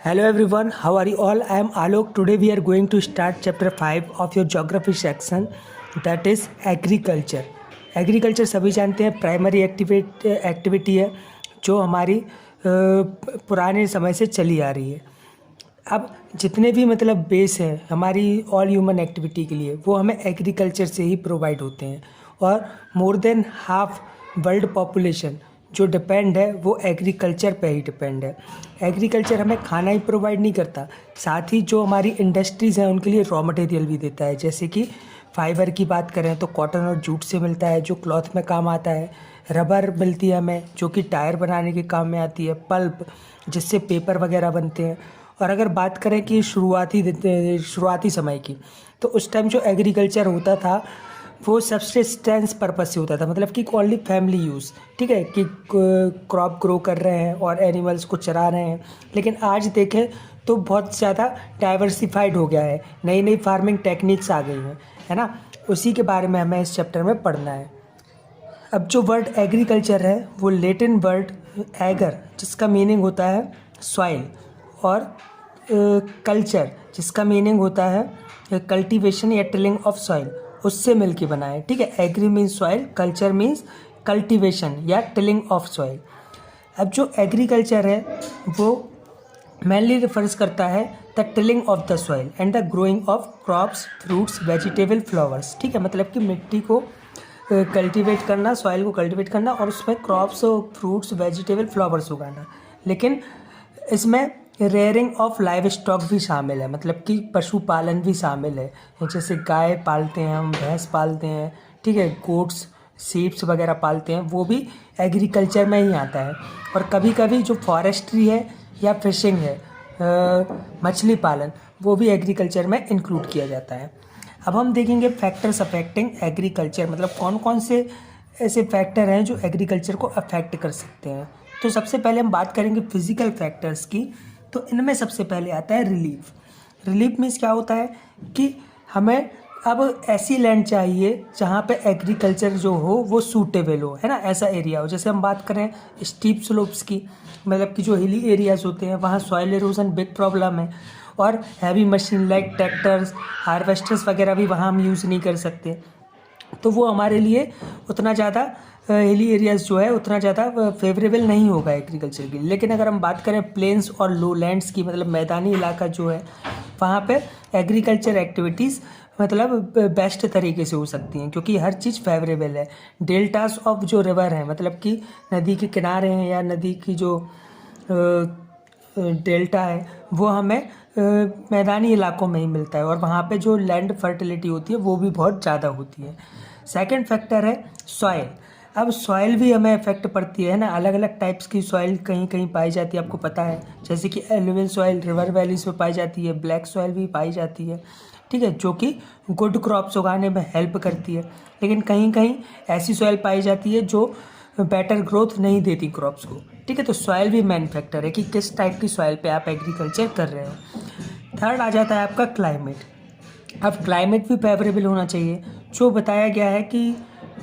Hello everyone, how are you all? I am Alok. Today we are going to start chapter 5 of your geography section, that is agriculture. Agriculture सभी जानते हैं primary activity है जो हमारी पुराने समय से चली आ रही है। अब जितने भी मतलब बेस है हमारी ऑल ह्यूमन एक्टिविटी के लिए वो हमें एग्रीकल्चर से ही प्रोवाइड होते हैं और more than half world population जो डिपेंड है वो एग्रीकल्चर पे ही डिपेंड है। एग्रीकल्चर हमें खाना ही प्रोवाइड नहीं करता, साथ ही जो हमारी इंडस्ट्रीज़ हैं उनके लिए रॉ मटेरियल भी देता है। जैसे कि फाइबर की बात करें तो कॉटन और जूट से मिलता है जो क्लॉथ में काम आता है। रबर मिलती है हमें जो कि टायर बनाने के काम में आती है। पल्प जिससे पेपर वगैरह बनते हैं। और अगर बात करें कि शुरुआती समय की, तो उस टाइम जो एग्रीकल्चर होता था वो सब्सिस्टेंस पर्पस से होता था, मतलब कि ओनली फैमिली यूज़, ठीक है, कि क्रॉप ग्रो कर रहे हैं और एनिमल्स को चरा रहे हैं। लेकिन आज देखें तो बहुत ज़्यादा डाइवर्सिफाइड हो गया है, नई नई फार्मिंग टेक्निक्स आ गई हैं, है ना। उसी के बारे में हमें इस चैप्टर में पढ़ना है। अब जो वर्ड एग्रीकल्चर है वो लैटिन वर्ड एगर जिसका मीनिंग होता है सॉइल और कल्चर जिसका मीनिंग होता है कल्टीवेशन या टिलिंग ऑफ सॉइल, उससे मिल के बना है, ठीक है। Agri means soil, culture means cultivation या टिलिंग ऑफ सॉइल। अब जो एग्रीकल्चर है वो मेनली रिफर्स करता है the tilling of the soil and the growing of crops, fruits, vegetable, flowers, ठीक है। मतलब कि मिट्टी को कल्टीवेट करना, सॉइल को कल्टीवेट करना और उसमें क्रॉप्स, फ्रूट्स, वेजिटेबल, फ्लावर्स उगाना। लेकिन इसमें रेयरिंग ऑफ लाइव स्टॉक भी शामिल है, मतलब कि पशुपालन भी शामिल है। जैसे गाय पालते हैं हम, भैंस पालते हैं, ठीक है, गोट्स, सीप्स वगैरह पालते हैं, वो भी एग्रीकल्चर में ही आता है। और कभी कभी जो फॉरेस्ट्री है या फिशिंग है, मछली पालन, वो भी एग्रीकल्चर में इंक्लूड किया जाता है। अब हम देखेंगे फैक्टर्स अफेक्टिंग एग्रीकल्चर, मतलब कौन कौन से ऐसे फैक्टर हैं जो एग्रीकल्चर को अफेक्ट कर सकते हैं। तो सबसे पहले हम बात करेंगे फिजिकल फैक्टर्स की। तो इनमें सबसे पहले आता है रिलीफ। रिलीफ मीन्स क्या होता है कि हमें अब ऐसी लैंड चाहिए जहाँ पे एग्रीकल्चर जो हो वो सूटेबल हो, है ना, ऐसा एरिया हो। जैसे हम बात करें स्टीप स्लोप्स की, मतलब कि जो हिली एरियाज होते हैं वहाँ सॉइल एरोजन बिग प्रॉब्लम है और heavy machine like tractors, harvesters वगैरह भी वहाँ हम यूज़ नहीं कर सकते, तो वो हमारे लिए उतना ज़्यादा हिली एरियाज़ जो है उतना ज़्यादा फेवरेबल नहीं होगा एग्रीकल्चर के लिए। लेकिन अगर हम बात करें प्लेन्स और लो लैंड्स की, मतलब मैदानी इलाका जो है, वहाँ पे एग्रीकल्चर एक्टिविटीज़ मतलब बेस्ट तरीके से हो सकती हैं क्योंकि हर चीज़ फेवरेबल है। डेल्टास ऑफ जो रिवर है, मतलब कि नदी के किनारे हैं या नदी की जो डेल्टा है वो हमें मैदानी इलाकों में ही मिलता है और वहाँ पे जो लैंड फर्टिलिटी होती है वो भी बहुत ज़्यादा होती है। सेकंड फैक्टर है सॉइल। अब सॉइल भी हमें इफेक्ट पड़ती है ना, अलग अलग टाइप्स की सॉइल कहीं कहीं पाई जाती है, आपको पता है। जैसे कि एलुवियल सॉइल रिवर वैलीज में पाई जाती है, ब्लैक सॉइल भी पाई जाती है, ठीक है, जो कि गुड क्रॉप्स उगाने में हेल्प करती है। लेकिन कहीं कहीं ऐसी सॉइल पाई जाती है जो बेटर ग्रोथ नहीं देती क्रॉप्स को, ठीक है। तो सॉइल भी मेन फैक्टर है कि किस टाइप की सॉइल पे आप एग्रीकल्चर कर रहे हो। थर्ड आ जाता है आपका क्लाइमेट। अब क्लाइमेट भी फेवरेबल होना चाहिए। जो बताया गया है कि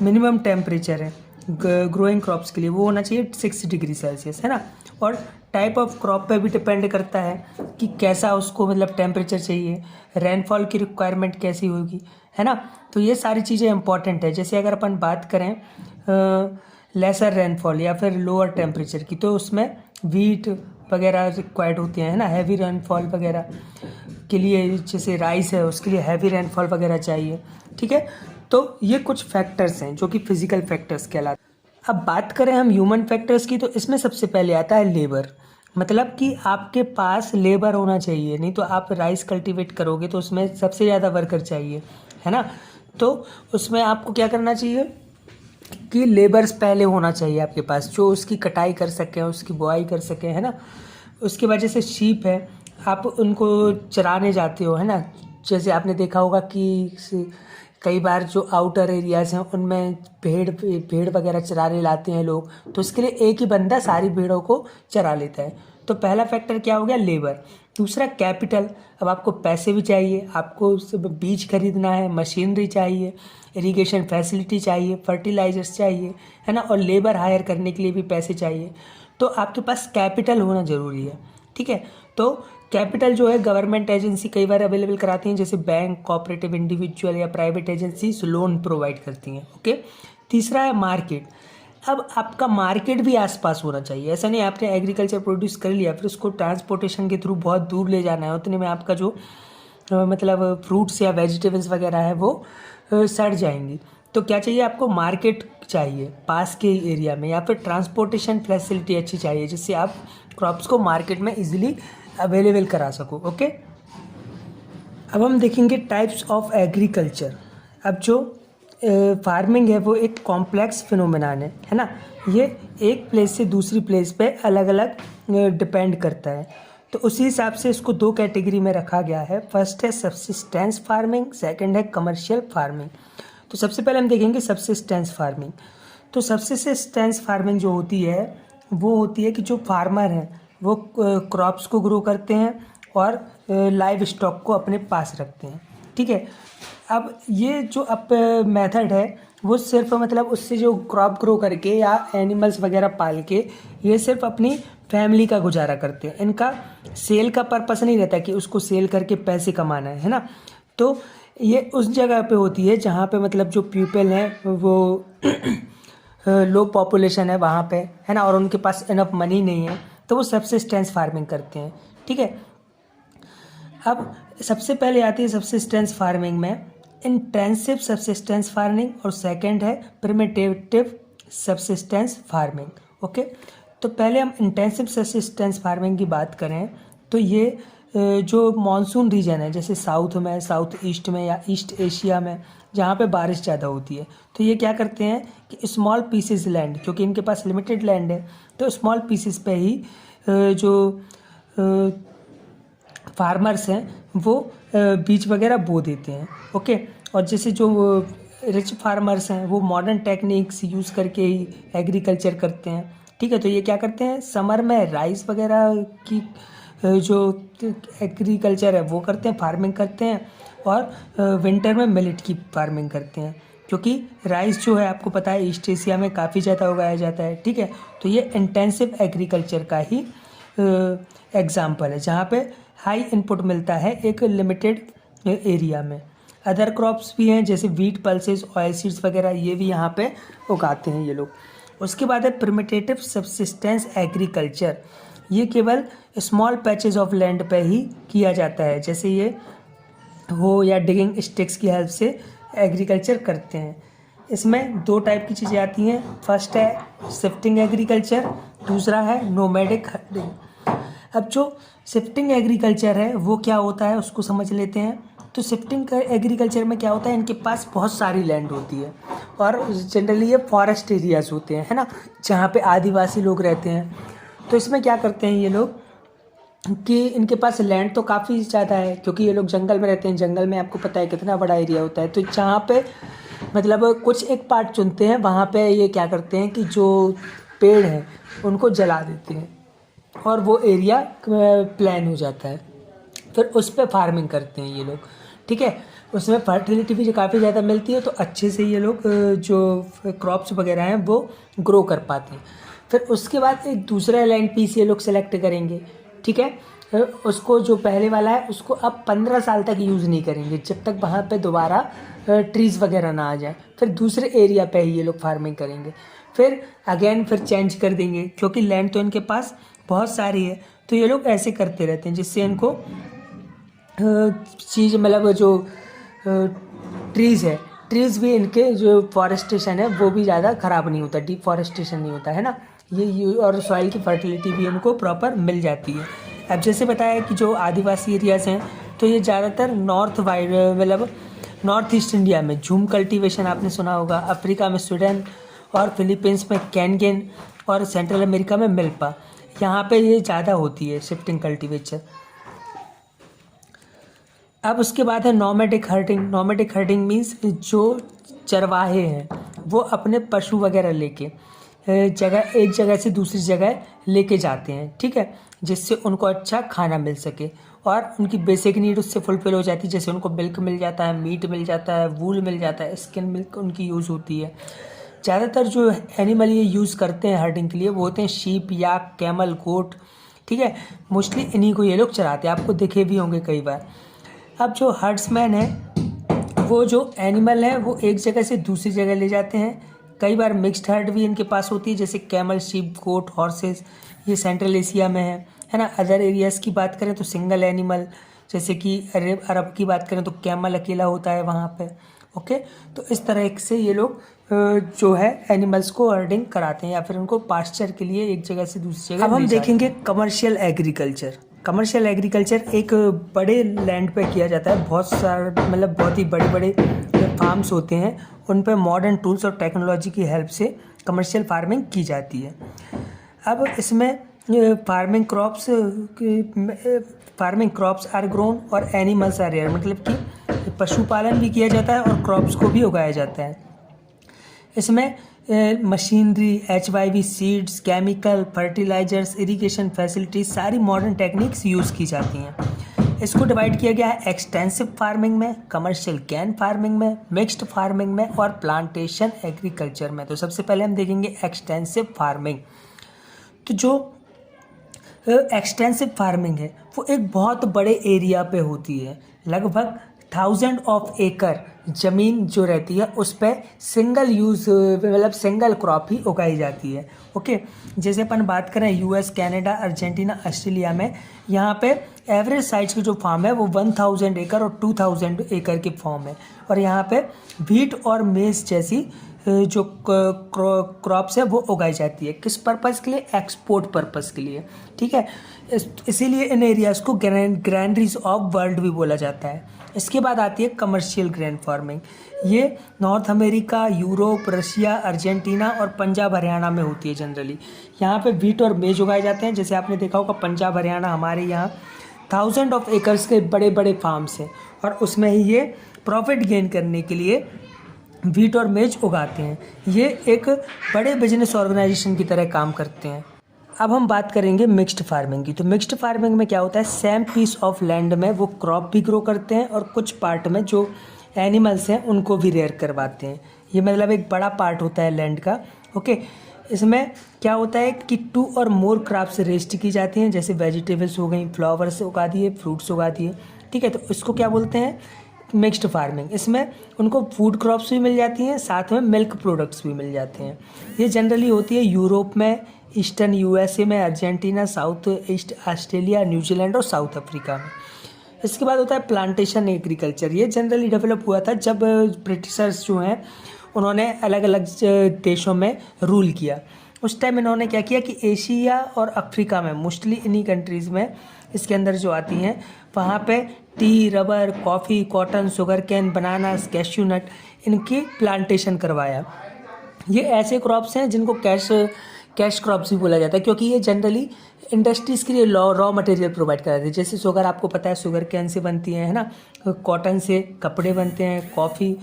मिनिमम टेम्परेचर है ग्रोइंग क्रॉप्स के लिए वो होना चाहिए 6 डिग्री सेल्सियस, है ना। और टाइप ऑफ क्रॉप पे भी डिपेंड करता है कि कैसा उसको मतलब टेम्परेचर चाहिए, रेनफॉल की रिक्वायरमेंट कैसी होगी, है ना। तो ये सारी चीज़ें इंपॉर्टेंट है। जैसे अगर अपन बात करें लेसर रेनफॉल या फिर लोअर टेम्परेचर की, तो उसमें वीट वगैरह रिक्वायर्ड होती हैं, है ना। हैवी रेनफॉल वगैरह के लिए जैसे राइस है उसके लिए हैवी रेनफॉल वगैरह चाहिए, ठीक है। तो ये कुछ फैक्टर्स हैं जो कि फिजिकल फैक्टर्स कहलाते हैं। अब बात करें हम ह्यूमन फैक्टर्स की, तो इसमें सबसे पहले आता है लेबर। मतलब कि आपके पास लेबर होना चाहिए, नहीं तो आप राइस कल्टीवेट करोगे तो उसमें सबसे ज़्यादा वर्कर चाहिए, है ना। तो उसमें आपको क्या करना चाहिए कि लेबर्स पहले होना चाहिए आपके पास जो उसकी कटाई कर सकें, उसकी बुआई कर सकें, है ना। उसकी वजह से शीप है, आप उनको चराने जाते हो, है ना। जैसे आपने देखा होगा कि कई बार जो आउटर एरियाज़ हैं उनमें भेड़ वगैरह चराने लाते हैं लोग, तो उसके लिए एक ही बंदा सारी भेड़ों को चरा लेता है। तो पहला फैक्टर क्या हो गया, लेबर। दूसरा कैपिटल। अब आपको पैसे भी चाहिए, आपको बीज खरीदना है, मशीनरी चाहिए, इरिगेशन फैसिलिटी चाहिए, फर्टिलाइजर्स चाहिए, है ना। और लेबर हायर करने के लिए भी पैसे चाहिए, तो आपके पास कैपिटल होना ज़रूरी है। ठीक है। तो कैपिटल जो है गवर्नमेंट एजेंसी कई बार अवेलेबल कराती हैं, जैसे बैंक, कोऑपरेटिव, इंडिविजुअल या प्राइवेट एजेंसीज लोन प्रोवाइड करती हैं। ओके। तीसरा है मार्केट। अब आपका मार्केट भी आसपास होना चाहिए। ऐसा नहीं आपने एग्रीकल्चर प्रोड्यूस कर लिया फिर उसको ट्रांसपोर्टेशन के थ्रू बहुत दूर ले जाना है, उतने में आपका जो मतलब फ्रूट्स या वेजिटेबल्स वगैरह है वो सड़ जाएंगी। तो क्या चाहिए आपको, मार्केट चाहिए पास के एरिया में, या फिर ट्रांसपोर्टेशन फैसिलिटी अच्छी चाहिए जिससे आप क्रॉप्स को मार्केट में इजीली अवेलेबल करा सको। ओके। अब हम देखेंगे टाइप्स ऑफ एग्रीकल्चर। अब जो फार्मिंग है वो एक कॉम्प्लेक्स फिनोमेनन है ना, ये एक प्लेस से दूसरी प्लेस पे अलग अलग डिपेंड करता है। तो उसी हिसाब से इसको दो कैटेगरी में रखा गया है। फर्स्ट है सब्सिस्टेंस फार्मिंग, सेकंड है कमर्शियल फार्मिंग। तो सबसे पहले हम देखेंगे सब्सिस्टेंस फार्मिंग। तो सब्सिस्टेंस फार्मिंग जो होती है वो होती है कि जो फार्मर हैं वो क्रॉप्स को ग्रो करते हैं और लाइव स्टॉक को अपने पास रखते हैं। ठीक है। अब ये जो मेथड है वो सिर्फ मतलब उससे जो क्रॉप ग्रो करके या एनिमल्स वगैरह पाल के ये सिर्फ अपनी फैमिली का गुजारा करते हैं। इनका सेल का पर्पस नहीं रहता कि उसको सेल करके पैसे कमाना है ना। तो ये उस जगह पे होती है जहाँ पे मतलब जो पीपल हैं वो लो पॉपुलेशन है वहाँ पे, है ना, और उनके पास इनफ मनी नहीं है, तो वो सब्सिस्टेंस फार्मिंग करते हैं। ठीक है। अब सबसे पहले आती है सब्सिस्टेंस फार्मिंग में इंटेंसिव सब्सिस्टेंस फार्मिंग और सेकंड है प्रिमिटिव सब्सिस्टेंस फार्मिंग। ओके। तो पहले हम इंटेंसिव सब्सिस्टेंस फार्मिंग की बात करें तो ये जो मॉनसून रीजन है जैसे साउथ में, साउथ ईस्ट में या ईस्ट एशिया में जहाँ पे बारिश ज़्यादा होती है, तो ये क्या करते हैं कि स्मॉल पीसेस लैंड, क्योंकि इनके पास लिमिटेड लैंड है तो स्मॉल पीसेस पे ही जो फार्मर्स हैं वो बीज वगैरह बो देते हैं। ओके। और जैसे जो रिच फार्मर्स हैं वो मॉडर्न टेक्निक्स यूज़ करके ही एग्रीकल्चर करते हैं। ठीक है। तो ये क्या करते हैं, समर में राइस वगैरह की जो एग्रीकल्चर है वो करते हैं, फार्मिंग करते हैं, और विंटर में मिलेट की फार्मिंग करते हैं, क्योंकि राइस जो है आपको पता है ईस्ट एशिया में काफ़ी ज़्यादा उगाया जाता है। ठीक है। तो ये इंटेंसिव एग्रीकल्चर का ही एग्जाम्पल है जहाँ पे हाई इनपुट मिलता है एक लिमिटेड एरिया में। अदर क्रॉप्स भी हैं जैसे वीट, पल्सेस, ऑयल सीड्स वगैरह, ये भी यहाँ पे उगाते हैं ये लोग। उसके बाद है प्रिमिटिव सब्सिस्टेंस एग्रीकल्चर। ये केवल स्मॉल पैचेस ऑफ लैंड पे ही किया जाता है, जैसे ये हो या डिगिंग स्टिक्स की हेल्प से एग्रीकल्चर करते हैं। इसमें दो टाइप की चीज़ें आती हैं। फर्स्ट है शिफ्टिंग एग्रीकल्चर, दूसरा है नोमैडिक हर्डिंग। अब जो शिफ्टिंग एग्रीकल्चर है वो क्या होता है उसको समझ लेते हैं। तो शिफ्टिंग एग्रीकल्चर में क्या होता है, इनके पास बहुत सारी लैंड होती है और जनरली ये फॉरेस्ट एरियाज होते हैं, है ना, जहाँ पे आदिवासी लोग रहते हैं। तो इसमें क्या करते हैं ये लोग कि इनके पास लैंड तो काफ़ी ज़्यादा है, क्योंकि ये लोग जंगल में रहते हैं। जंगल में आपको पता है कितना बड़ा एरिया होता है। तो जहाँ पे मतलब कुछ एक पार्ट चुनते हैं, वहाँ पे ये क्या करते हैं कि जो पेड़ हैं उनको जला देते हैं और वो एरिया प्लान हो जाता है। फिर उस पर फार्मिंग करते हैं ये लोग। ठीक है। उसमें फर्टिलिटी भी जो काफ़ी ज़्यादा मिलती है, तो अच्छे से ये लोग जो क्रॉप्स वगैरह हैं वो ग्रो कर पाते हैं। फिर उसके बाद एक दूसरा लैंड पीस ये लोग सेलेक्ट करेंगे। ठीक है। उसको जो पहले वाला है उसको अब 15 साल तक यूज़ नहीं करेंगे, जब तक वहाँ पे दोबारा ट्रीज़ वगैरह ना आ जाए। फिर दूसरे एरिया पे ही ये लोग फार्मिंग करेंगे। फिर अगेन फिर चेंज कर देंगे, क्योंकि लैंड तो इनके पास बहुत सारी है। तो ये लोग ऐसे करते रहते हैं जिससे इनको चीज़ मतलब जो ट्रीज़ है, ट्रीज़ भी इनके जो फॉरेस्टेशन है वो भी ज़्यादा ख़राब नहीं होता, डिफॉरेस्टेशन नहीं होता, है ना। ये और सॉइल की फर्टिलिटी भी इनको प्रॉपर मिल जाती है। अब जैसे बताया कि जो आदिवासी एरियाज़ हैं तो ये ज़्यादातर नॉर्थ वाइड मतलब नॉर्थ ईस्ट इंडिया में झूम कल्टीवेशन आपने सुना होगा, अफ्रीका में स्वीडन और फिलीपींस में कैनगेन और सेंट्रल अमेरिका में मिल्पा, यहाँ पे ये ज़्यादा होती है शिफ्टिंग कल्टीवेचर। अब उसके बाद है nomadic herding. Nomadic herding means जो चरवाहे हैं वो अपने पशु वगैरह लेके एक जगह से दूसरी जगह लेके जाते हैं। ठीक है। जिससे उनको अच्छा खाना मिल सके और उनकी बेसिक नीड उससे फुलफिल हो जाती है। जैसे उनको मिल्क मिल जाता है, मीट मिल जाता है, वूल मिल जाता है, स्किन मिल्क उनकी यूज़ होती है। ज़्यादातर जो एनिमल ये यूज़ करते हैं हर्डिंग के लिए वो होते हैं शीप, याक, कैमल, गोट, ठीक है, मोस्टली इन्हीं को ये लोग चराते हैं, आपको दिखे भी होंगे कई बार। अब जो हर्ड्समैन है वो जो एनिमल है वो एक जगह से दूसरी जगह ले जाते हैं। कई बार मिक्स्ड हर्ड भी इनके पास होती है, जैसे कैमल, शीप, गोट, हॉर्सेस, ये सेंट्रल एशिया में है ना। अदर एरियाज़ की बात करें तो सिंगल एनिमल, जैसे कि अरब की बात करें तो कैमल अकेला होता है वहाँ पे। ओके, तो इस तरह से ये लोग जो है एनिमल्स को हर्डिंग कराते हैं या फिर उनको पास्चर के लिए एक जगह से दूसरी जगह। अब हम देखेंगे कमर्शियल एग्रीकल्चर। कमर्शियल एग्रीकल्चर एक बड़े लैंड पे किया जाता है, बहुत सारा मतलब बहुत ही बड़े बड़े फार्म्स होते हैं, उन पे मॉडर्न टूल्स और टेक्नोलॉजी की हेल्प से कमर्शियल फार्मिंग की जाती है। अब इसमें फार्मिंग क्रॉप्स आर ग्रोन और एनिमल्स आर रेयर, मतलब कि पशुपालन भी किया जाता है और क्रॉप्स को भी उगाया जाता है। इसमें machinery, HYV seeds, chemical, fertilisers, irrigation facilities, सारी मॉडर्न टेक्निक्स यूज़ की जाती हैं। इसको डिवाइड किया गया है एक्सटेंसिव फार्मिंग में, कमर्शियल कैन फार्मिंग में, मिक्स्ड फार्मिंग में और प्लांटेशन एग्रीकल्चर में। तो सबसे पहले हम देखेंगे एक्सटेंसिव फार्मिंग। तो जो एक्सटेंसिव फार्मिंग है वो एक बहुत बड़े एरिया पे होती है, लगभग 1000 ऑफ एकड़ ज़मीन जो रहती है उस पर सिंगल यूज़ मतलब सिंगल क्रॉप ही उगाई जाती है। ओके, जैसे अपन बात करें US, कनाडा, अर्जेंटीना, ऑस्ट्रेलिया में, यहाँ पे एवरेज साइज की जो फार्म है वो 1000 एकड़ और 2000 एकड़ की फार्म है, और यहाँ पे व्हीट और मेज जैसी जो क्रॉप्स है वो उगाई जाती है। किस पर्पज़ के लिए? एक्सपोर्ट पर्पज़ के लिए। ठीक है, इसीलिए इन एरियाज़ को ग्रैंडरीज ऑफ वर्ल्ड भी बोला जाता है। इसके बाद आती है कमर्शियल ग्रेन फार्मिंग। ये north America, Europe, Russia, Argentina और पंजाब हरियाणा में होती है जनरली। यहाँ पे व्हीट और मेज उगाए जाते हैं। जैसे आपने देखा होगा पंजाब हरियाणा हमारे यहाँ 1000 ऑफ एकर्स के बड़े बड़े फार्म्स हैं, और उसमें ही ये प्रॉफिट गेन करने के लिए व्हीट और मेज उगाते हैं। ये एक बड़े बिजनेस ऑर्गेनाइजेशन की तरह काम करते हैं। अब हम बात करेंगे मिक्स्ड फार्मिंग की। तो मिक्स्ड फार्मिंग में क्या होता है, सेम पीस ऑफ लैंड में वो क्रॉप भी ग्रो करते हैं और कुछ पार्ट में जो एनिमल्स हैं उनको भी रेयर करवाते हैं। ये मतलब एक बड़ा पार्ट होता है लैंड का। ओके, इसमें क्या होता है कि 2 और मोर क्रॉप्स रेस्ट की जाती हैं, जैसे वेजिटेबल्स हो गई, फ्लावर्स उगा दिए, फ्रूट्स उगा दिए। ठीक है, तो इसको क्या बोलते हैं, मिक्स्ड फार्मिंग। इसमें उनको फूड क्रॉप्स भी मिल जाती हैं, साथ में मिल्क प्रोडक्ट्स भी मिल जाते हैं। ये जनरली होती है यूरोप में, ईस्टर्न USA में, Argentina, south east Australia, New Zealand और साउथ अफ्रीका में। इसके बाद होता है प्लांटेशन एग्रीकल्चर। ये जनरली डेवलप हुआ था जब ब्रिटिशर्स जो हैं उन्होंने अलग अलग देशों में रूल किया। उस टाइम इन्होंने क्या किया कि एशिया और अफ्रीका में, मोस्टली इन्हीं कंट्रीज़ में इसके अंदर जो आती हैं, वहाँ पे tea, rubber, coffee, cotton, sugarcane, bananas, cashew nut, इनकी प्लांटेशन करवाया। ये ऐसे क्रॉप्स हैं जिनको कैश क्रॉप्स भी बोला जाता है, क्योंकि ये जनरली इंडस्ट्रीज़ के लिए रॉ मटेरियल प्रोवाइड कराते हैं। जैसे शुगर, आपको पता है शुगर कैन से बनती है ना, कॉटन से कपड़े बनते हैं, कॉफ़ी,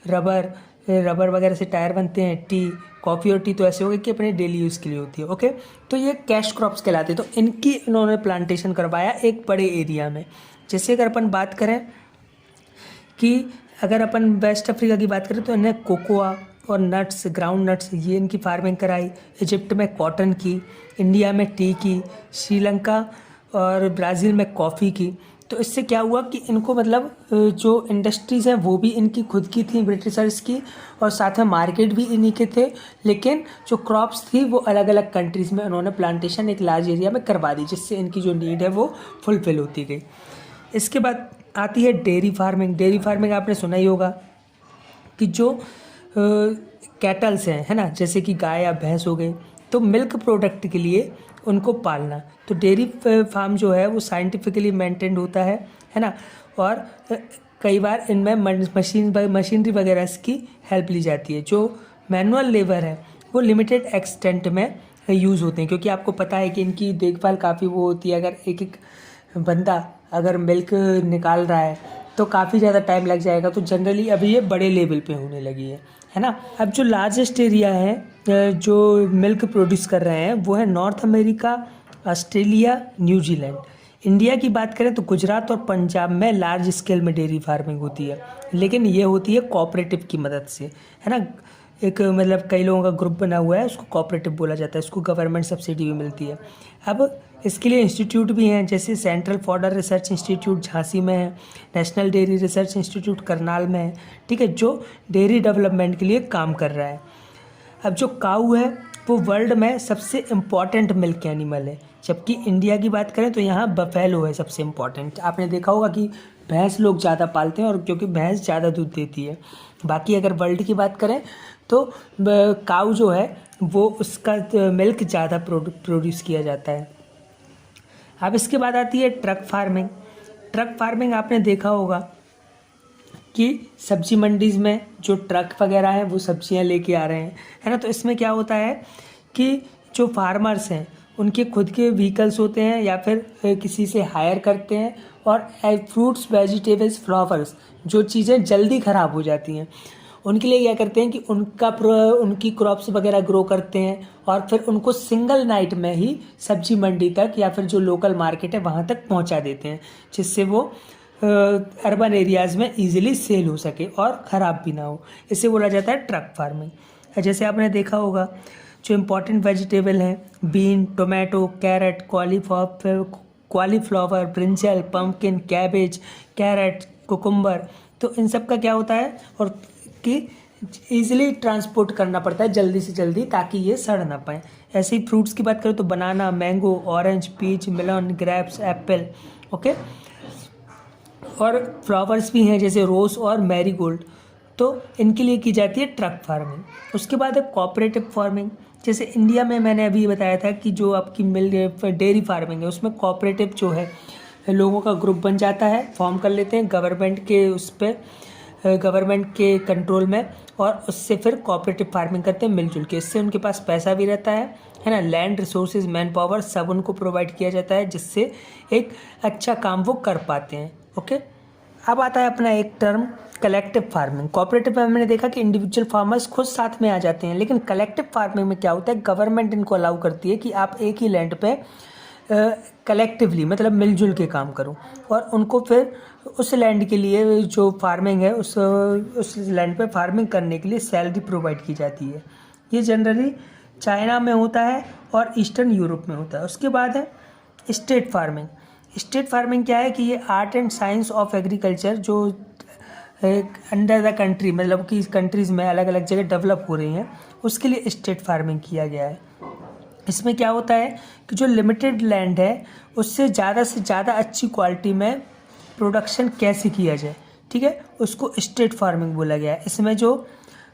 रबर वगैरह से टायर बनते हैं, टी, कॉफ़ी और टी तो ऐसे हो गए कि अपने डेली यूज़ के लिए होती है। ओके, तो ये कैश क्रॉप्स कहलाते हैं। तो इनकी इन्होंने प्लांटेशन करवाया एक बड़े एरिया में। जैसे अगर अपन बात करें कि अगर अपन वेस्ट अफ्रीका की बात करें तो इन्हें कोकोआ और नट्स, ग्राउंड नट्स, ये इनकी फार्मिंग कराई। इजिप्ट में कॉटन की, इंडिया में टी की, श्रीलंका और ब्राज़ील में कॉफ़ी की। तो इससे क्या हुआ कि इनको मतलब जो इंडस्ट्रीज़ हैं वो भी इनकी खुद की थी, ब्रिटिशर्स की, और साथ में मार्केट भी इन्हीं के थे। लेकिन जो क्रॉप्स थी वो अलग अलग कंट्रीज़ में उन्होंने प्लांटेशन एक लार्ज एरिया में करवा दी, जिससे इनकी जो नीड है वो फुलफिल होती गई। इसके बाद आती है डेयरी फार्मिंग। डेयरी फार्मिंग आपने सुना ही होगा कि जो कैटल्स हैं, है ना, जैसे कि गाय या भैंस हो गई, तो मिल्क प्रोडक्ट के लिए उनको पालना। तो डेयरी फार्म जो है वो साइंटिफिकली मेंटेन्ड होता है ना, और कई बार इनमें मशीनरी वगैरह की हेल्प ली जाती है। जो मैनुअल लेबर है वो लिमिटेड एक्सटेंट में यूज़ होते हैं, क्योंकि आपको पता है कि इनकी देखभाल काफ़ी वो होती है। अगर एक बंदा अगर मिल्क निकाल रहा है तो काफ़ी ज़्यादा टाइम लग जाएगा। तो जनरली अभी ये बड़े लेवल पे होने लगी है ना। अब जो लार्जेस्ट एरिया है जो मिल्क प्रोड्यूस कर रहे हैं वो है north America, Australia, New Zealand. India की बात करें तो गुजरात और पंजाब में लार्ज स्केल में डेयरी फार्मिंग होती है, लेकिन ये होती है कोऑपरेटिव की मदद से, है ना। एक मतलब कई लोगों का ग्रुप बना हुआ है, उसको कोऑपरेटिव बोला जाता है, उसको गवर्नमेंट सब्सिडी भी मिलती है। अब इसके लिए इंस्टीट्यूट भी हैं, जैसे central fodder research institute Jhansi में है, national dairy research institute Karnal में है, ठीक है, जो डेयरी डेवलपमेंट के लिए काम कर रहा है। अब जो काऊ है वो वर्ल्ड में सबसे इम्पॉर्टेंट मिल्क एनिमल है, जबकि इंडिया की बात करें तो यहाँ बफेलो है सबसे इम्पॉर्टेंट। आपने देखा होगा कि भैंस लोग ज़्यादा पालते हैं और क्योंकि भैंस ज़्यादा दूध देती है। बाकी अगर वर्ल्ड की बात करें तो काऊ जो है वो उसका मिल्क ज़्यादा प्रोड्यूस किया जाता है। अब इसके बाद आती है ट्रक फार्मिंग। ट्रक फार्मिंग आपने देखा होगा कि सब्जी मंडीज़ में जो ट्रक वगैरह हैं वो सब्जियां लेके आ रहे हैं, है ना। तो इसमें क्या होता है कि जो फार्मर्स हैं उनके खुद के व्हीकल्स होते हैं या फिर किसी से हायर करते हैं, और फ्रूट्स वेजिटेबल्स फ्लावर्स जो चीज़ें जल्दी ख़राब हो जाती हैं उनके लिए क्या करते हैं कि उनकी क्रॉप्स वगैरह ग्रो करते हैं और फिर उनको सिंगल नाइट में ही सब्जी मंडी तक या फिर जो लोकल मार्केट है वहाँ तक पहुँचा देते हैं, जिससे वो अर्बन एरियाज़ में इजीली सेल हो सके और ख़राब भी ना हो। इसे बोला जाता है ट्रक फार्मिंग। जैसे आपने देखा होगा जो इम्पोर्टेंट वेजिटेबल हैं bean, tomato, carrot, cauliflower, brinjal, pumpkin, cabbage, carrot, cucumber, तो इन सब का क्या होता है और कि ईजिली ट्रांसपोर्ट करना पड़ता है जल्दी से जल्दी ताकि ये सड़ ना पाए। ऐसे ही फ्रूट्स की बात करें तो banana, mango, orange, peach, melon, grapes, apple, okay. और फ्लावर्स भी हैं जैसे रोज़ और मैरीगोल्ड, तो इनके लिए की जाती है ट्रक फार्मिंग। उसके बाद है कोऑपरेटिव फार्मिंग। जैसे इंडिया में मैंने अभी बताया था कि जो आपकी डेयरी फार्मिंग है उसमें कोऑपरेटिव जो है लोगों का ग्रुप बन जाता है, फॉर्म कर लेते हैं गवर्नमेंट के उस पर, गवर्नमेंट के कंट्रोल में, और उससे फिर कोऑपरेटिव फार्मिंग करते हैं मिलजुल के। इससे उनके पास पैसा भी रहता है ना, लैंड, रिसोर्सेज, मैन पावर सब उनको प्रोवाइड किया जाता है, जिससे एक अच्छा काम वो कर पाते हैं, ओके। अब आता है अपना एक टर्म कलेक्टिव फार्मिंग। कोऑपरेटिव में मैंने देखा कि इंडिविजुअल फार्मर्स खुद साथ में आ जाते हैं, लेकिन कलेक्टिव फार्मिंग में क्या होता है, गवर्नमेंट इनको अलाउ करती है कि आप एक ही लैंड पे कलेक्टिवली मतलब मिलजुल के काम करो, और उनको फिर उस लैंड के लिए जो फार्मिंग है उस लैंड पे फार्मिंग करने के लिए सैलरी प्रोवाइड की जाती है। ये जनरली चाइना में होता है और ईस्टर्न यूरोप में होता है। उसके बाद है स्टेट फार्मिंग। स्टेट फार्मिंग क्या है कि ये art and science of agriculture जो अंडर द कंट्री मतलब कि कंट्रीज़ में अलग अलग जगह डेवलप हो रही हैं उसके लिए स्टेट फार्मिंग किया गया है। इसमें क्या होता है कि जो लिमिटेड लैंड है उससे ज़्यादा अच्छी क्वालिटी में प्रोडक्शन कैसे किया जाए, ठीक है, उसको स्टेट फार्मिंग बोला गया है। इसमें जो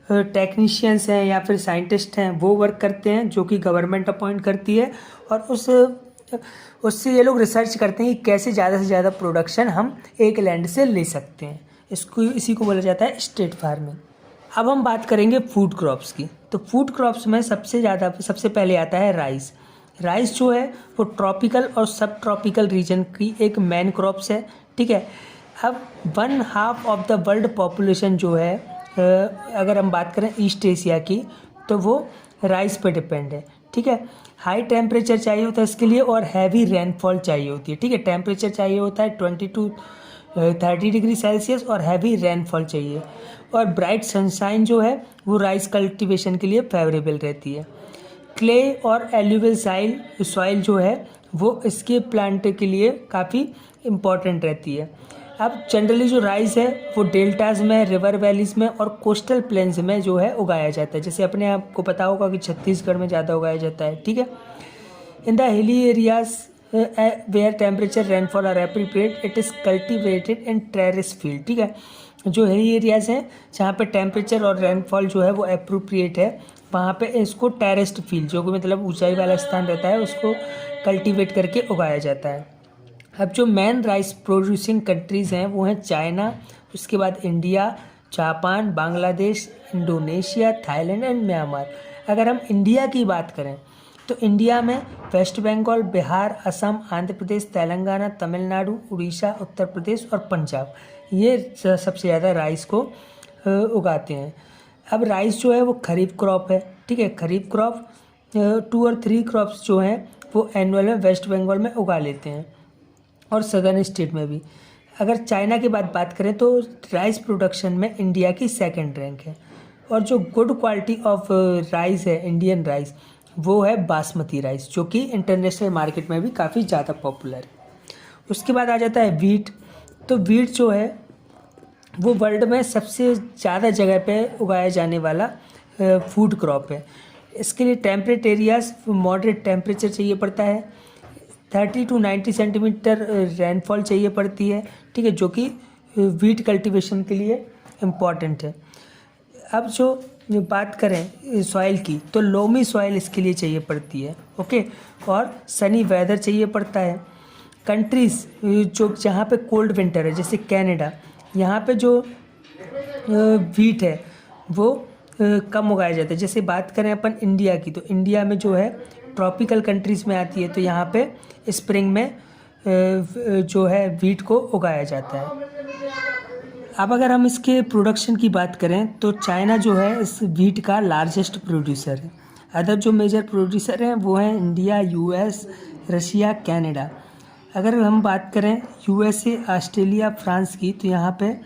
टेक्नीशियंस हैं या फिर साइंटिस्ट हैं वो वर्क करते हैं जो कि गवर्नमेंट अपॉइंट करती है, और उससे ये लोग रिसर्च करते हैं कि कैसे ज़्यादा से ज़्यादा प्रोडक्शन हम एक लैंड से ले सकते हैं। इसी को बोला जाता है स्टेट फार्मिंग। अब हम बात करेंगे फूड क्रॉप्स की। तो फूड क्रॉप्स में सबसे पहले आता है राइस। राइस जो है वो ट्रॉपिकल और सब ट्रॉपिकल रीजन की एक मेन क्रॉप्स है, ठीक है। अब 1/2 ऑफ द वर्ल्ड पॉपुलेशन जो है अगर हम बात करें ईस्ट एशिया की तो वो राइस पे डिपेंड है, ठीक है। हाई टेम्परेचर चाहिए होता है इसके लिए और हैवी रेनफॉल चाहिए होती है, ठीक है। टेम्परेचर चाहिए होता है 20 to 30 डिग्री सेल्सियस और हैवी रेनफॉल चाहिए, और ब्राइट सनशाइन जो है वो राइस कल्टीवेशन के लिए फेवरेबल रहती है। क्ले और एल्यूवियल सॉइल जो है वो इसके प्लांट के लिए काफ़ी इम्पॉर्टेंट रहती है। अब जनरली जो राइस है वो डेल्टाज में, रिवर वैलीज में और कोस्टल प्लेन्स में जो है उगाया जाता है। जैसे अपने आपको पता होगा कि छत्तीसगढ़ में ज़्यादा उगाया जाता है, ठीक है। In the hilly areas where temperature rainfall are appropriate it is cultivated in terrace field, ठीक है। जो हिली एरियाज हैं जहाँ पे टेम्परेचर और रेनफॉल जो है वो एप्रोप्रिएट है वहाँ पे इसको टेरेस्ड फील्ड जो कि मतलब ऊंचाई वाला स्थान रहता है उसको कल्टीवेट करके उगाया जाता है। अब जो मेन राइस प्रोड्यूसिंग कंट्रीज़ हैं वो हैं चाइना, उसके बाद India, Japan, Bangladesh, Indonesia, Thailand and Myanmar. अगर हम इंडिया की बात करें तो इंडिया में वेस्ट बंगाल, बिहार, असम, आंध्र प्रदेश, तेलंगाना, तमिलनाडु, उड़ीसा, उत्तर प्रदेश और पंजाब ये सबसे ज़्यादा राइस को उगाते हैं। अब राइस जो है वो खरीफ क्रॉप है, ठीक है। खरीफ क्रॉप 2 और 3 क्रॉप्स जो हैं वो एनुअल में वेस्ट बंगाल में उगा लेते हैं और सदर्न स्टेट में भी। अगर चाइना की बात करें तो राइस प्रोडक्शन में इंडिया की 2nd रैंक है, और जो गुड क्वालिटी ऑफ राइस है इंडियन राइस वो है बासमती राइस, जो कि इंटरनेशनल मार्केट में भी काफ़ी ज़्यादा पॉपुलर है। उसके बाद आ जाता है वीट। तो वीट जो है वो वर्ल्ड में सबसे ज़्यादा जगह पे उगाया जाने वाला फूड क्रॉप है। इसके लिए टेम्परेट एरियाज मॉडरेट टेम्परेचर चाहिए पड़ता है, 30 to 90 सेंटीमीटर रेनफॉल चाहिए पड़ती है, ठीक है, जो कि वीट कल्टीवेशन के लिए इम्पॉर्टेंट है। अब जो बात करें सॉइल की, तो लोमी सॉइल इसके लिए चाहिए पड़ती है, ओके, और सनी वेदर चाहिए पड़ता है। कंट्रीज़ जो जहाँ पे कोल्ड विंटर है, जैसे कनाडा, यहाँ पे जो वीट है वो कम उगाया जाता है। जैसे बात करें अपन इंडिया की, तो इंडिया में जो है ट्रॉपिकल कंट्रीज़ में आती है, तो यहाँ पे स्प्रिंग में जो है वीट को उगाया जाता है। अब अगर हम इसके प्रोडक्शन की बात करें, तो चाइना जो है इस वीट का लार्जेस्ट प्रोड्यूसर है। अदर जो मेजर प्रोड्यूसर हैं वो हैं इंडिया, यूएस, रशिया, कनाडा। अगर हम बात करें यूएसए, ऑस्ट्रेलिया, फ्रांस की, तो यहाँ पे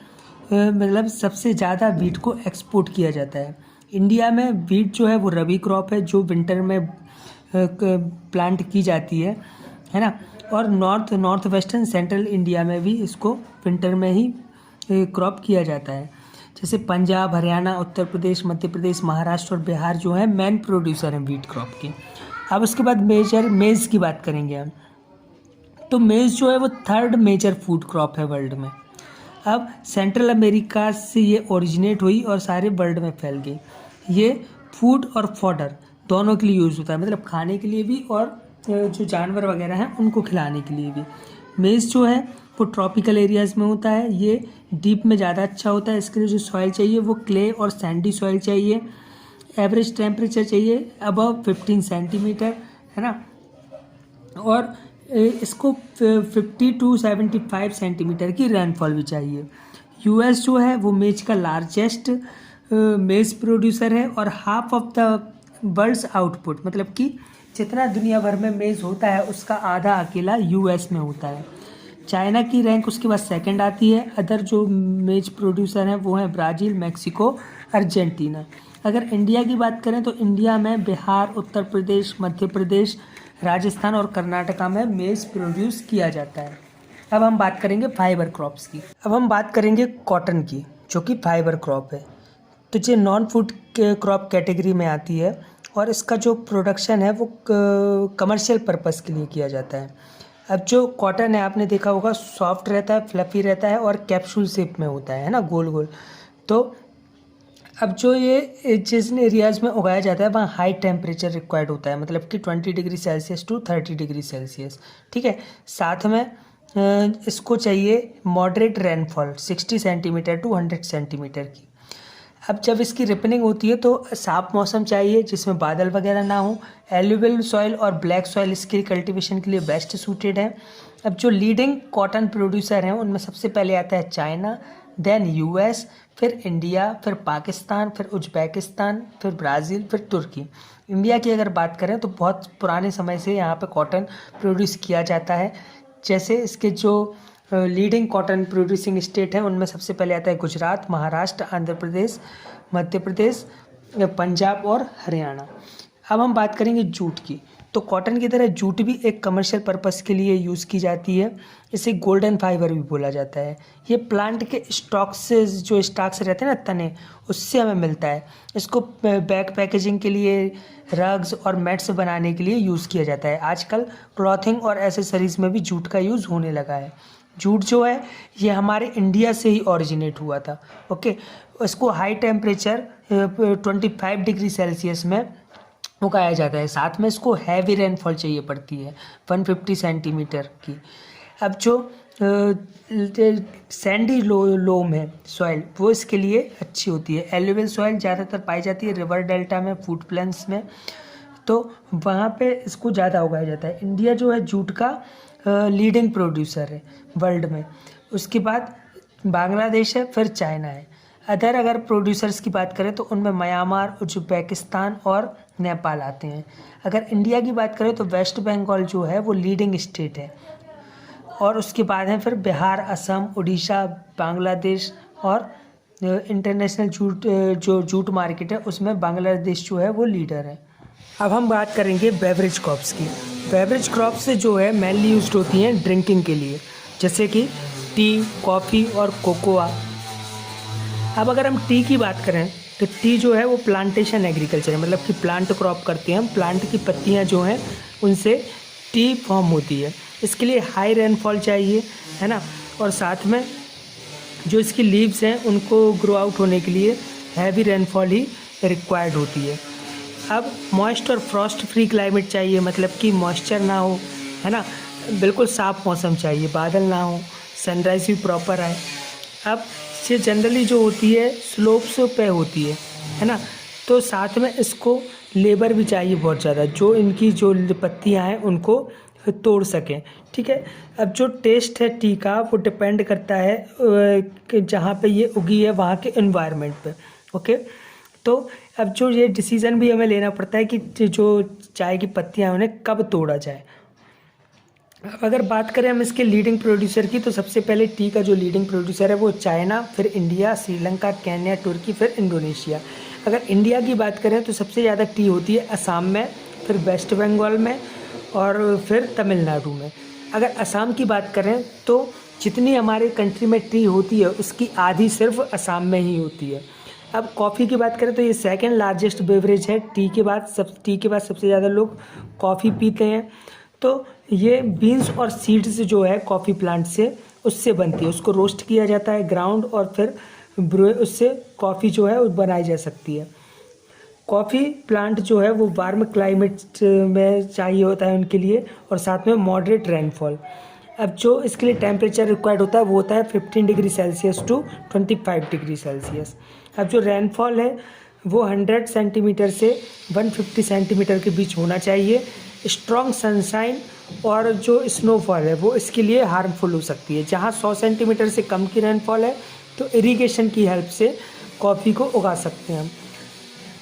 मतलब सबसे ज़्यादा वीट को एक्सपोर्ट किया जाता है। इंडिया में वीट जो है वो रबी क्रॉप है, जो विंटर में प्लांट की जाती है ना। और नॉर्थ वेस्टर्न सेंट्रल इंडिया में भी इसको विंटर में ही क्रॉप किया जाता है। जैसे पंजाब, हरियाणा, उत्तर प्रदेश, मध्य प्रदेश, महाराष्ट्र और बिहार जो है मेन प्रोड्यूसर हैं वीट क्रॉप के। अब उसके बाद मेजर मेज़ की बात करेंगे हम। तो मेज़ जो है वो थर्ड मेजर फूड क्रॉप है वर्ल्ड में। अब सेंट्रल अमेरिका से ये ओरिजिनेट हुई और सारे वर्ल्ड में फैल गई। ये फूड और फॉडर दोनों के लिए यूज़ होता है, मतलब खाने के लिए भी और जो जानवर वगैरह हैं उनको खिलाने के लिए भी। मेज़ जो है वो ट्रॉपिकल एरियाज़ में होता है, ये डीप में ज़्यादा अच्छा होता है। इसके लिए जो सॉइल चाहिए वो क्ले और सैंडी सॉइल चाहिए। एवरेज टेम्परेचर चाहिए अबव 15 सेंटीमीटर, है ना। और इसको 50 to 75 सेंटीमीटर की रेनफॉल भी चाहिए। यूएस जो है वो मेज का लार्जेस्ट मेज प्रोड्यूसर है और half of the world's output, मतलब कि जितना दुनिया भर में मेज होता है उसका आधा अकेला यूएस में होता है। चाइना की रैंक उसके बाद सेकंड आती है। अदर जो मेज प्रोड्यूसर हैं वो हैं ब्राज़ील, मैक्सिको, अर्जेंटीना। अगर इंडिया की बात करें, तो इंडिया में बिहार, उत्तर प्रदेश, मध्य प्रदेश, राजस्थान और कर्नाटका में मेज प्रोड्यूस किया जाता है। अब हम बात करेंगे फाइबर क्रॉप्स की। अब हम बात करेंगे कॉटन की, जो कि फाइबर क्रॉप है। तो ये नॉन फूड क्रॉप कैटेगरी में आती है और इसका जो प्रोडक्शन है वो कमर्शियल पर्पस के लिए किया जाता है। अब जो कॉटन है आपने देखा होगा सॉफ्ट रहता है, फ्लफी रहता है और कैप्सूल शेप में होता है ना, गोल गोल। तो अब जो ये जिन एरियाज़ में उगाया जाता है वहाँ हाई टेम्परेचर रिक्वायर्ड होता है, मतलब कि 20 degree Celsius to 30 degree Celsius, ठीक है। साथ में इसको चाहिए moderate rainfall 60 centimetre to 100 centimetre की। अब जब इसकी रिपनिंग होती है तो साफ मौसम चाहिए जिसमें बादल वगैरह ना हो। एल्यूवियल सॉइल और ब्लैक सॉइल इसके कल्टीवेशन के लिए बेस्ट सूटेड है। अब जो लीडिंग कॉटन प्रोड्यूसर हैं उनमें सबसे पहले आता है चाइना, देन यूएस, फिर इंडिया, फिर पाकिस्तान, फिर उज्बेकिस्तान, फिर ब्राज़ील, फिर तुर्की। इंडिया की अगर बात करें तो बहुत पुराने समय से यहाँ पे कॉटन प्रोड्यूस किया जाता है। जैसे इसके जो लीडिंग कॉटन प्रोड्यूसिंग स्टेट हैं उनमें सबसे पहले आता है गुजरात, महाराष्ट्र, आंध्र प्रदेश, मध्य प्रदेश, पंजाब और हरियाणा। अब हम बात करेंगे जूट की। तो कॉटन की तरह जूट भी एक कमर्शियल पर्पस के लिए यूज़ की जाती है। इसे गोल्डन फाइबर भी बोला जाता है। ये प्लांट के स्टॉक्स से जो स्टॉक्स रहते हैं ना, तने, उससे हमें मिलता है। इसको बैग पैकेजिंग के लिए, रग्स और मैट्स बनाने के लिए यूज़ किया जाता है। आजकल क्लॉथिंग और एसेसरीज़ में भी जूट का यूज़ होने लगा है। जूट जो है ये हमारे इंडिया से ही ओरिजिनेट हुआ था, ओके। इसको हाई टेम्परेचर 25 डिग्री सेल्सियस में उगाया जाता है। साथ में इसको हैवी रेनफॉल चाहिए पड़ती है 150 सेंटीमीटर की। अब जो सैंडी लोम है सॉइल, वो इसके लिए अच्छी होती है। एल्यूवियल सॉइल ज़्यादातर पाई जाती है रिवर डेल्टा में, फूड प्लेन्स में, तो वहाँ पे इसको ज़्यादा उगाया जाता है। इंडिया जो है जूट का लीडिंग प्रोड्यूसर है वर्ल्ड में। उसके बाद बांग्लादेश है, फिर चाइना है। अगर प्रोड्यूसर्स की बात करें तो उनमें म्यांमार, उज्बेकिस्तान और नेपाल आते हैं। अगर इंडिया की बात करें तो वेस्ट बंगाल जो है वो लीडिंग स्टेट है और उसके बाद हैं फिर बिहार, असम, उड़ीसा, बांग्लादेश और इंटरनेशनल जूट मार्केट है उसमें बांग्लादेश जो है वो लीडर है। अब हम बात करेंगे बेवरेज क्रॉप्स की। बेवरेज क्रॉप्स जो है मेनली यूज्ड होती हैं ड्रिंकिंग के लिए, जैसे कि टी, कॉफ़ी और कोकोआ। अब अगर हम टी की बात करें तो टी जो है वो प्लांटेशन एग्रीकल्चर है, मतलब कि प्लांट क्रॉप करते हैं हम, प्लांट की पत्तियां जो हैं उनसे टी फॉर्म होती है। इसके लिए हाई रेनफॉल चाहिए, है ना, और साथ में जो इसकी लीव्स हैं उनको ग्रो आउट होने के लिए हैवी रेनफॉल ही रिक्वायर्ड होती है। अब मॉइस्ट और फ्रॉस्ट फ्री क्लाइमेट चाहिए, मतलब कि मॉइस्चर ना हो, है ना, बिल्कुल साफ़ मौसम चाहिए, बादल ना हो, सनराइज भी प्रॉपर आए। अब ये जनरली जो होती है स्लोप्स पे होती है ना, तो साथ में इसको लेबर भी चाहिए बहुत ज़्यादा, जो इनकी जो पत्तियां हैं उनको तोड़ सकें। ठीक है। अब जो टेस्ट है टी का वो डिपेंड करता है कि जहाँ पे ये उगी है वहाँ के एनवायरनमेंट पे। ओके, तो अब जो ये डिसीज़न भी हमें लेना पड़ता है कि जो चाय की पत्तियां हैं उन्हें कब तोड़ा जाए। अब अगर बात करें हम इसके लीडिंग प्रोड्यूसर की, तो सबसे पहले टी का जो लीडिंग प्रोड्यूसर है वो चाइना, फिर इंडिया, श्रीलंका, केन्या, तुर्की, फिर इंडोनेशिया। अगर इंडिया की बात करें तो सबसे ज़्यादा टी होती है असम में, फिर वेस्ट बंगाल में और फिर तमिलनाडु में। अगर असम की बात करें तो जितनी हमारे कंट्री में टी होती है उसकी आधी सिर्फ असम में ही होती है। अब कॉफ़ी की बात करें तो ये सेकंड लार्जेस्ट बेवरेज है, टी के बाद सबसे ज़्यादा लोग कॉफ़ी पीते हैं। तो ये बीन्स और सीड्स जो है कॉफ़ी प्लांट से उससे बनती है, उसको रोस्ट किया जाता है ग्राउंड और फिर उससे कॉफ़ी जो है वो बनाई जा सकती है। कॉफ़ी प्लांट जो है वो वार्म क्लाइमेट में चाहिए होता है उनके लिए, और साथ में मॉडरेट रेनफॉल। अब जो इसके लिए टेम्परेचर रिक्वायर्ड होता है वो होता है 15 degree Celsius to 25 degree Celsius. अब जो रेनफॉल है वो 100 सेंटीमीटर से 150 सेंटीमीटर के बीच होना चाहिए। स्ट्रॉन्ग सनशाइन और जो स्नोफॉल है वो इसके लिए हार्मफुल हो सकती है। जहाँ 100 सेंटीमीटर से कम की रेनफॉल है तो इरिगेशन की हेल्प से कॉफ़ी को उगा सकते हैं हम।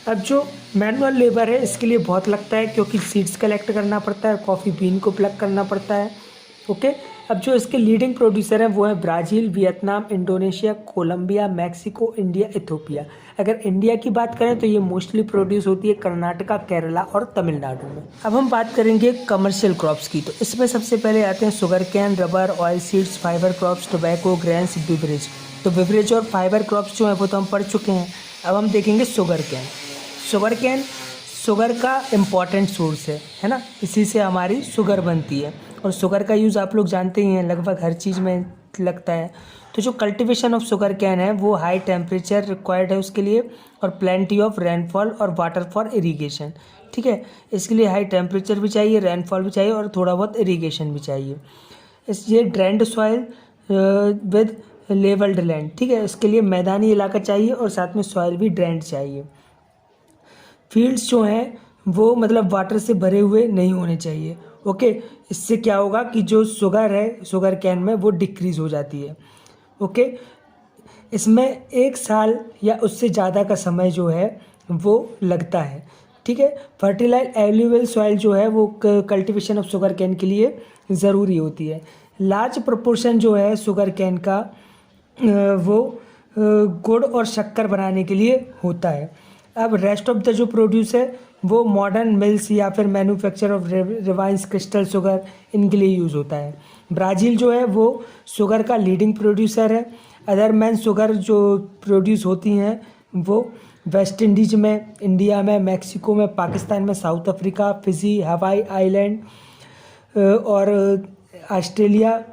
अब जो मैनुअल लेबर है इसके लिए बहुत लगता है, क्योंकि सीड्स कलेक्ट करना पड़ता है, कॉफ़ी बीन को प्लग करना पड़ता है। ओके, अब जो इसके लीडिंग प्रोड्यूसर हैं वो है Brazil, Vietnam, Indonesia, Colombia, Mexico, India, Ethiopia. अगर इंडिया की बात करें तो ये मोस्टली प्रोड्यूस होती है कर्नाटका, केरला और तमिलनाडु में। अब हम बात करेंगे कमर्शियल क्रॉप्स की, तो इसमें सबसे पहले आते हैं sugar cane, rubber, oil seeds, fibre crops, tobacco, grains, beverage. तो बिवरेज और फाइबर क्रॉप्स जो हैं वो तो हम पढ़ चुके हैं। अब हम देखेंगे sugar cane. Sugar cane sugar का इम्पॉर्टेंट सोर्स है ना, इसी से हमारी शुगर बनती है और शुगर का यूज़ आप लोग जानते ही हैं, लगभग हर चीज़ में लगता है। तो जो कल्टीवेशन ऑफ शुगर कैन है वो हाई टेम्परेचर रिक्वायर्ड है उसके लिए, और प्लेंटी ऑफ रेनफॉल और वाटर फॉर इरीगेशन। ठीक है, इसके लिए हाई टेम्परेचर भी चाहिए, रेनफॉल भी चाहिए और थोड़ा बहुत इरीगेशन भी चाहिए। ये drained soil with levelled land, ठीक है, इसके लिए मैदानी इलाका चाहिए और साथ में सॉइल भी ड्रेंड चाहिए। फील्ड्स जो हैं वो मतलब वाटर से भरे हुए नहीं होने चाहिए। ओके, इससे क्या होगा कि जो शुगर है शुगर कैन में वो डिक्रीज़ हो जाती है। ओके, इसमें 1 साल या उससे ज़्यादा का समय जो है वो लगता है। ठीक है, फर्टिलाइज एल्यूवियल सॉइल जो है वो कल्टीवेशन ऑफ शुगर कैन के लिए ज़रूरी होती है। लार्ज प्रोपोर्शन जो है शुगर कैन का वो गुड़ और शक्कर बनाने के लिए होता है। अब रेस्ट ऑफ द जो प्रोड्यूस है वो मॉडर्न मिल्स या फिर मैन्युफैक्चर ऑफ रिवाइंस क्रिस्टल शुगर इनके लिए यूज़ होता है। ब्राज़ील जो है वो शुगर का लीडिंग प्रोड्यूसर है। अदर मैन शुगर जो प्रोड्यूस होती हैं वो वेस्ट इंडीज़ में, इंडिया में, मैक्सिको में, पाकिस्तान में, south Africa, Fiji, Hawaii island और ऑस्ट्रेलिया,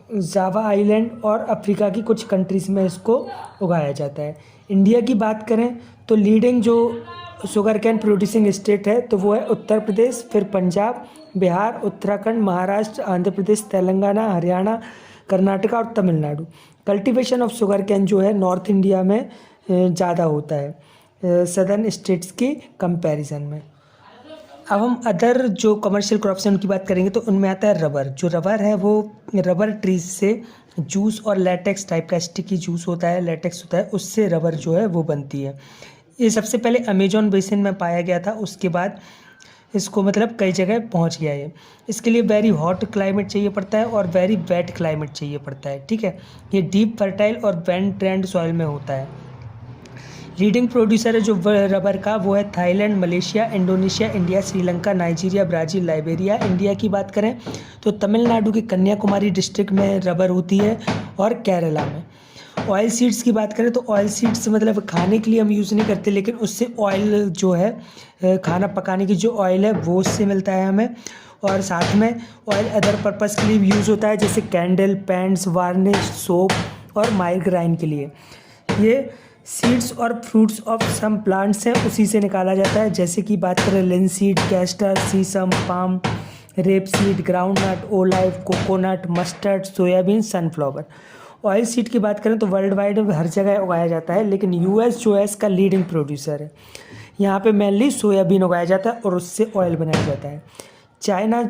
जावा आइलैंड और अफ्रीका की कुछ कंट्रीज़ में इसको उगाया जाता है। इंडिया की बात करें तो लीडिंग जो शुगर कैन प्रोड्यूसिंग स्टेट है तो वो है उत्तर प्रदेश, फिर पंजाब, बिहार, उत्तराखंड, महाराष्ट्र, आंध्र प्रदेश, तेलंगाना, हरियाणा, कर्नाटका और Tamil Nadu. Cultivation of sugar cane जो है नॉर्थ इंडिया में ज़्यादा होता है सदर्न स्टेट्स की कंपैरिजन में। अब हम अदर जो कमर्शियल क्रॉप्स हैं उनकी बात करेंगे तो उनमें आता है रबर। जो रबर है वो रबर ट्रीज से जूस और लेटेक्स टाइप का स्टिकी जूस होता है, लेटेक्स होता है, उससे रबर जो है वो बनती है। ये सबसे पहले अमेजोन बेसिन में पाया गया था, उसके बाद इसको मतलब कई जगह पहुंच गया है। इसके लिए वेरी हॉट क्लाइमेट चाहिए पड़ता है और वेरी वेट क्लाइमेट चाहिए पड़ता है। ठीक है, ये डीप फर्टाइल और वेल ड्रेन्ड सॉइल में होता है। लीडिंग प्रोड्यूसर है जो रबर का वो है Thailand, Malaysia, Indonesia, India, Sri Lanka, Nigeria, Brazil, Liberia. India की बात करें तो तमिलनाडु के कन्याकुमारी डिस्ट्रिक्ट में रबर होती है और केरला में। ऑयल सीड्स की बात करें तो ऑयल सीड्स मतलब खाने के लिए हम यूज़ नहीं करते, लेकिन उससे ऑयल जो है खाना पकाने की जो ऑयल है वो उससे मिलता है हमें। और साथ में ऑयल अदर पर्पज़ के लिए भी यूज़ होता है, जैसे कैंडल, पेंट्स, वार्निश, सोप और माइग्राइन के लिए। ये सीड्स और फ्रूट्स ऑफ सम प्लांट्स हैं, उसी से निकाला जाता है। जैसे कि बात करें linseed, castor, sesame, palm, rapeseed, groundnut, olive, coconut, mustard, soybean, sunflower. Oilseed की बात करें तो वर्ल्ड वाइड हर जगह उगाया जाता है, लेकिन यूएस जो है इसका लीडिंग प्रोड्यूसर है। यहाँ पे मेनली सोयाबीन उगाया जाता है और उससे ऑयल बनाया जाता है। चाइना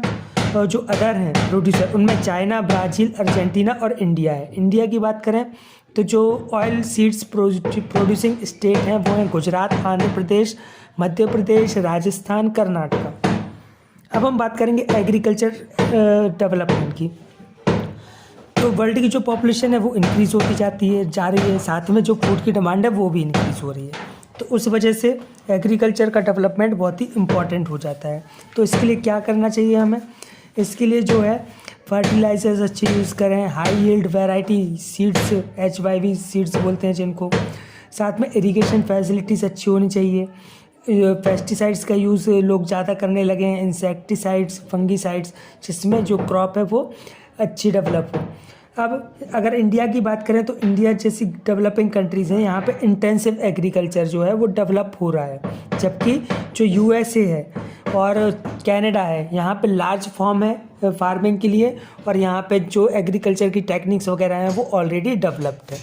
जो अदर हैं प्रोड्यूसर, उनमें चाइना, ब्राज़ील, अर्जेंटीना और इंडिया है। इंडिया की बात करें तो जो ऑयल सीड्स प्रोड्यूसिंग स्टेट हैं वो हैं गुजरात, आंध्र प्रदेश, मध्य प्रदेश, राजस्थान, कर्नाटका। अब हम बात करेंगे एग्रीकल्चर डेवलपमेंट की। तो वर्ल्ड की जो पॉपुलेशन है वो इंक्रीज़ होती जा रही है, साथ में जो फूड की डिमांड है वो भी इंक्रीज़ हो रही है। तो उस वजह से एग्रीकल्चर का डेवलपमेंट बहुत ही इम्पॉर्टेंट हो जाता है। तो इसके लिए क्या करना चाहिए हमें? इसके लिए जो है फर्टिलाइजर्स अच्छे यूज़ करें, high yield variety seeds, HYV seeds बोलते हैं जिनको। साथ में इरिगेशन फैसिलिटीज़ अच्छी होनी चाहिए। पेस्टिसाइड्स का यूज़ लोग ज़्यादा करने लगे हैं, इंसेक्टिसाइड्स, फंगीसाइड्स, जिसमें जो क्रॉप है वो अच्छी डेवलप हो। अब अगर इंडिया की बात करें तो इंडिया जैसी डेवलपिंग कंट्रीज़ हैं, यहाँ पे इंटेंसिव एग्रीकल्चर जो है वो डेवलप हो रहा है, जबकि जो USA है और कनाडा है यहाँ पे लार्ज फॉर्म है फार्मिंग के लिए, और यहाँ पे जो एग्रीकल्चर की टेक्निक्स वगैरह हैं वो ऑलरेडी डेवलप्ड है।